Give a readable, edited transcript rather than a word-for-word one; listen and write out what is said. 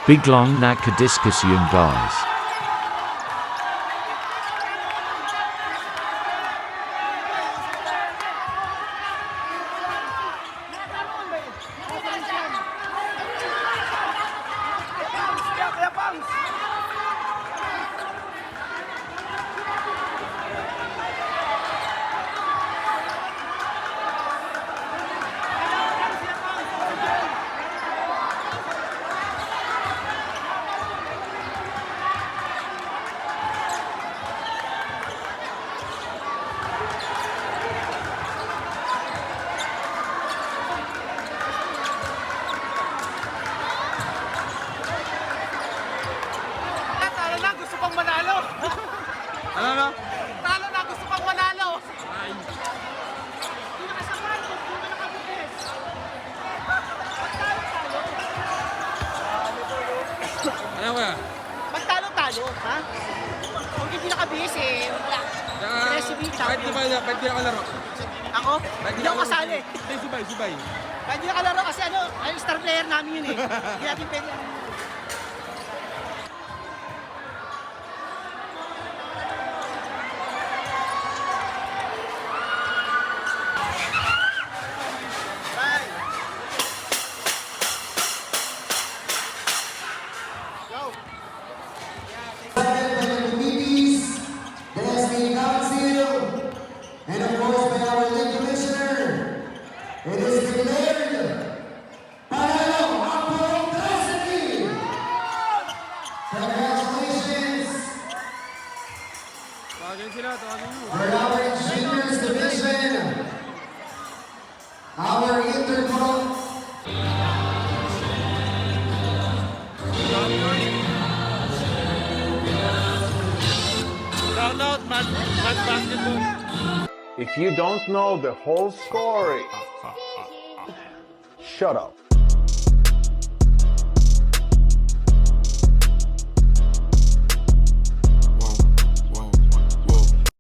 Biglang nakadiskusyon guys. Talo na, gusto pang manalo. Ano? Talo na, gusto pang manalo. Hindi na kasama, hindi na nakabukis. Ano kaya? Pag talo, ha? Kung hindi nakabihis wala. Kahit di ba pwede ako laro? Ako? Hindi ako kasali. Subay. Kahit hindi nakalaro kasi ay star player namin yun Hindi natin pwede. And of course, by our league commissioner, it is declared Panalo Apollo Trasity. Congratulations Tawagin mo. for our juniors division, our interpro. Shout out, Mad Basketball. If you don't know the whole story, shut up.